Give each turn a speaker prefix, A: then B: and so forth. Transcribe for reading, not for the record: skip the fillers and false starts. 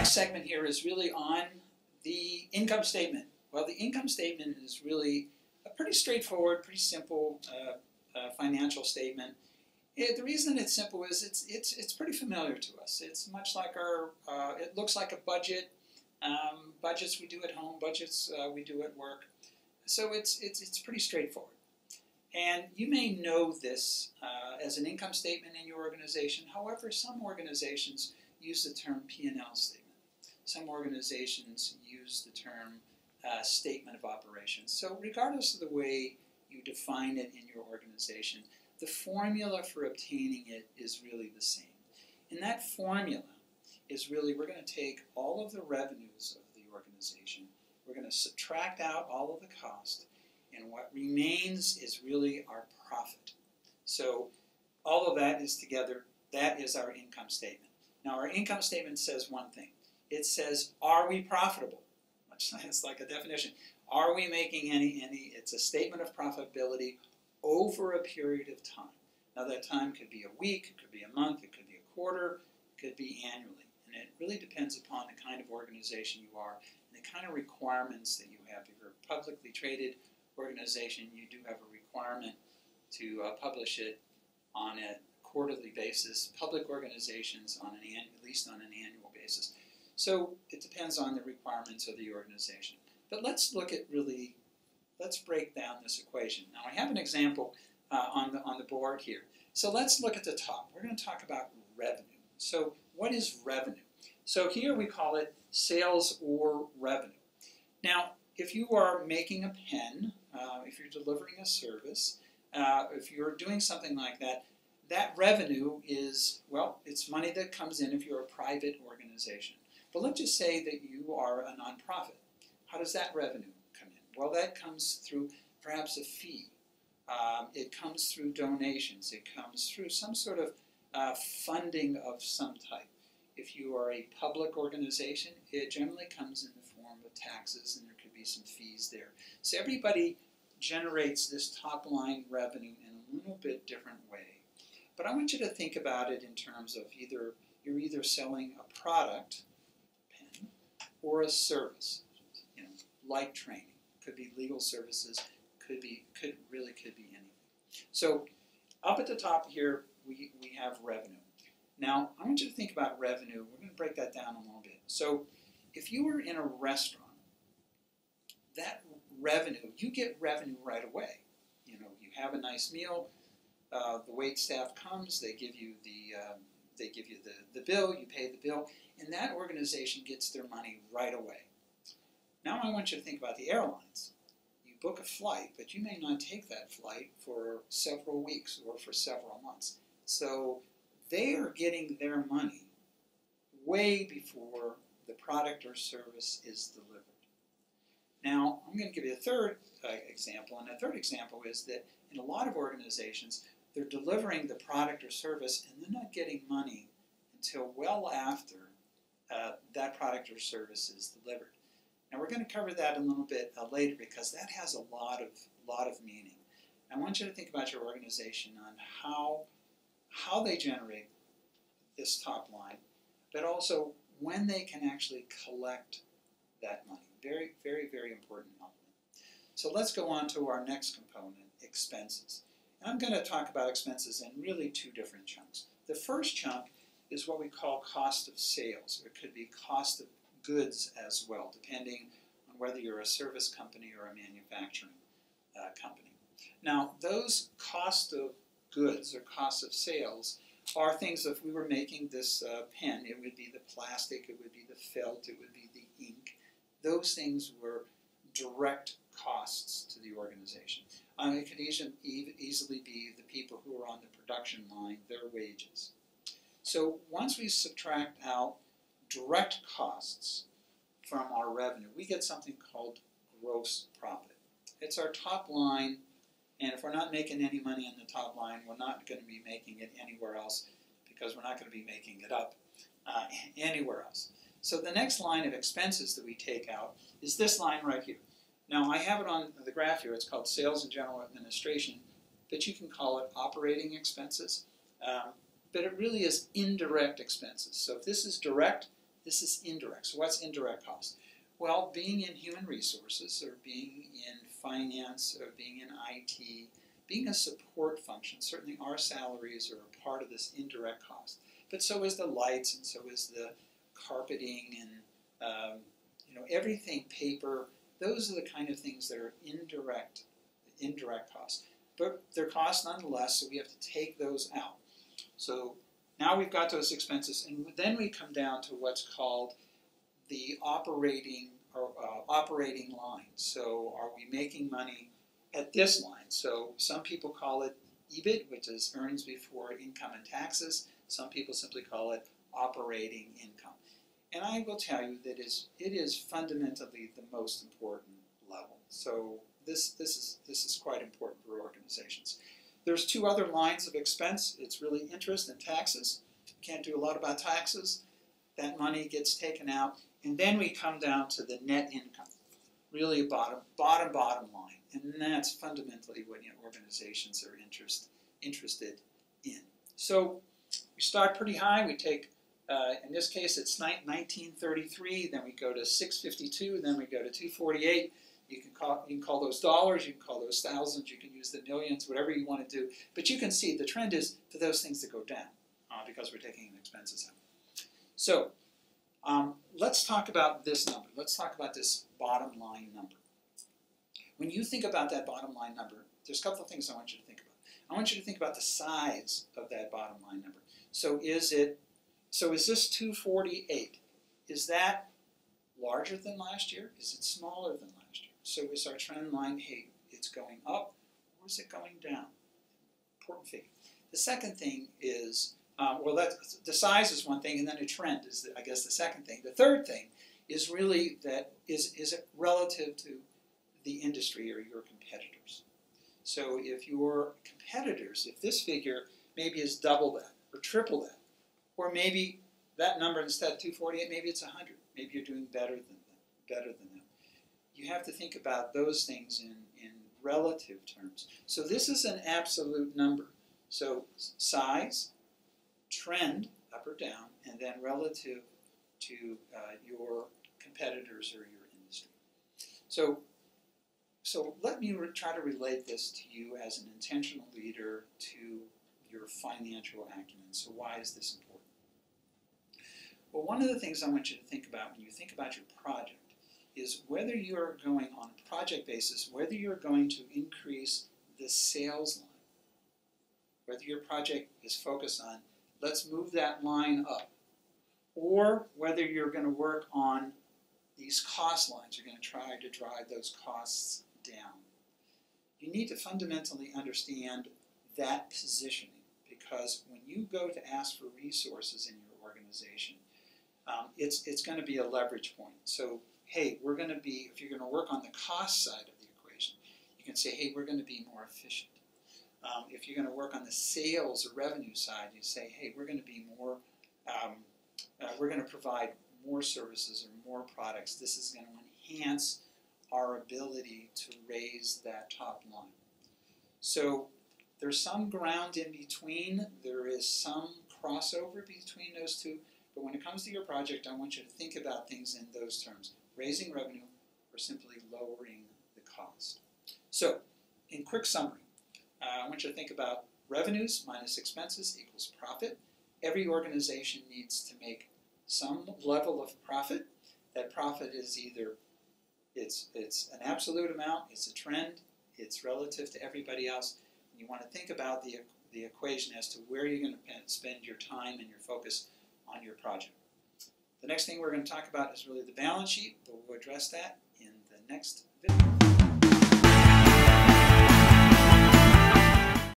A: next segment here is really on the income statement. Well, the income statement is really a pretty straightforward, pretty simple financial statement. The reason it's simple is it's pretty familiar to us. It's much like our, it looks like a budget. Budgets we do at home, budgets we do at work. So it's pretty straightforward. And you may know this as an income statement in your organization. However, some organizations use the term P&L statement. Some organizations use the term statement of operations. So regardless of the way you define it in your organization, the formula for obtaining it is really the same. And that formula is really, we're going to take all of the revenues of the organization, we're going to subtract out all of the cost, and what remains is really our profit. So all of that is together, that is our income statement. Now our income statement says one thing. It says, are we profitable? It's like a definition. Are we making any, it's a statement of profitability over a period of time. Now that time could be a week, it could be a month, it could be a quarter, it could be annually. And it really depends upon the kind of organization you are and the kind of requirements that you have. If you're a publicly traded organization, you do have a requirement to publish it on a quarterly basis. Public organizations on at least on an annual basis. So it depends on the requirements of the organization. But let's look at really, let's break down this equation. Now I have an example on the board here. So let's look at the top. We're going to talk about revenue. So what is revenue? So here we call it sales or revenue. Now if you are making a pen, if you're delivering a service, if you're doing something like that, that revenue is, well, it's money that comes in if you're a private organization. But let's just say that you are a nonprofit. How does that revenue come in? Well, that comes through perhaps a fee. It comes through donations. It comes through some sort of funding of some type. If you are a public organization, it generally comes in the form of taxes, and there could be some fees there. So everybody generates this top line revenue in a little bit different way. But I want you to think about it in terms of you're either selling a product, pen, or a service, like training. Could be legal services, could be anything. So up at the top here, we have revenue. Now, I want you to think about revenue. We're going to break that down a little bit. So if you were in a restaurant, that revenue, you get revenue right away. You have a nice meal, the wait staff comes, they give you the bill, you pay the bill, and that organization gets their money right away. Now I want you to think about the airlines. You book a flight, but you may not take that flight for several weeks or for several months. So they are getting their money way before the product or service is delivered. Now, I'm going to give you a third example, and the third example is that in a lot of organizations, they're delivering the product or service, and they're not getting money until well after that product or service is delivered. Now, we're going to cover that a little bit later because that has a lot of meaning. I want you to think about your organization on how they generate this top line, but also when they can actually collect that money. Very, very, very important element. So let's go on to our next component, expenses. And I'm going to talk about expenses in really two different chunks. The first chunk is what we call cost of sales. It could be cost of goods as well, depending on whether you're a service company or a manufacturing company. Now, those cost of goods or cost of sales are things, if we were making this pen, it would be the plastic, it would be the felt, it would be the ink. Those things were direct costs to the organization. It could easily be the people who are on the production line, their wages. So once we subtract out direct costs from our revenue, we get something called gross profit. It's our top line, and if we're not making any money in the top line, we're not going to be making it anywhere else because we're not going to be making it up anywhere else. So the next line of expenses that we take out is this line right here. Now I have it on the graph here. It's called Sales and General Administration, but you can call it operating expenses. But it really is indirect expenses. So if this is direct, This is indirect. So what's indirect cost? Well, being in human resources, or being in finance, or being in IT, being a support function, certainly our salaries are a part of this indirect cost. But so is the lights, and so is the carpeting, and everything, paper. Those are the kind of things that are indirect costs. But they're costs nonetheless, so we have to take those out. So now we've got those expenses, and then we come down to what's called the operating line. So are we making money at this line? So some people call it EBIT, which is earnings before income and taxes. Some people simply call it operating income. And I will tell you that it is fundamentally the most important level. So this is quite important for organizations. There's two other lines of expense. It's really interest and taxes. Can't do a lot about taxes. That money gets taken out. And then we come down to the net income, really a bottom line. And that's fundamentally what organizations are interested in. So we start pretty high. We take, in this case, it's 1933. Then we go to 652. Then we go to 248. You can call those dollars. You can call those thousands. You can use the millions, whatever you want to do. But you can see the trend is for those things to go down because we're taking expenses out. So let's talk about this number. Let's talk about this bottom line number. When you think about that bottom line number, there's a couple of things I want you to think about. I want you to think about the size of that bottom line number. So is this 248? Is that larger than last year? Is it smaller than last year? So is our trend line, hey, it's going up, or is it going down? Important figure. The second thing is, the size is one thing, and then a trend is, I guess, the second thing. The third thing is really that is it relative to the industry or your competitors. So if your competitors, if this figure maybe is double that or triple that, or maybe that number instead of 248, maybe it's 100. Maybe you're doing better than them. You have to think about those things in relative terms. So this is an absolute number. So size, trend, up or down, and then relative to your competitors or your industry. So let me try to relate this to you as an intentional leader to your financial acumen. So why is this important? Well, one of the things I want you to think about when you think about your project is whether you're going on a project basis, whether you're going to increase the sales line, whether your project is focused on, let's move that line up, or whether you're going to work on these cost lines, you're going to try to drive those costs down. You need to fundamentally understand that positioning, because when you go to ask for resources in your organization, it's going to be a leverage point. So, hey, we're going to be, if you're going to work on the cost side of the equation, you can say, hey, we're going to be more efficient. If you're going to work on the sales or revenue side, you say, hey, we're going to be more, we're going to provide more services or more products. This is going to enhance our ability to raise that top line. So there's some ground in between. There is some crossover between those two. But when it comes to your project, I want you to think about things in those terms. Raising revenue or simply lowering the cost. So, in quick summary, I want you to think about revenues minus expenses equals profit. Every organization needs to make some level of profit. That profit is either, it's an absolute amount, it's a trend, it's relative to everybody else. And you want to think about the equation as to where you're going to spend your time and your focus on your project. The next thing we're going to talk about is really the balance sheet, but we'll address that in the next video.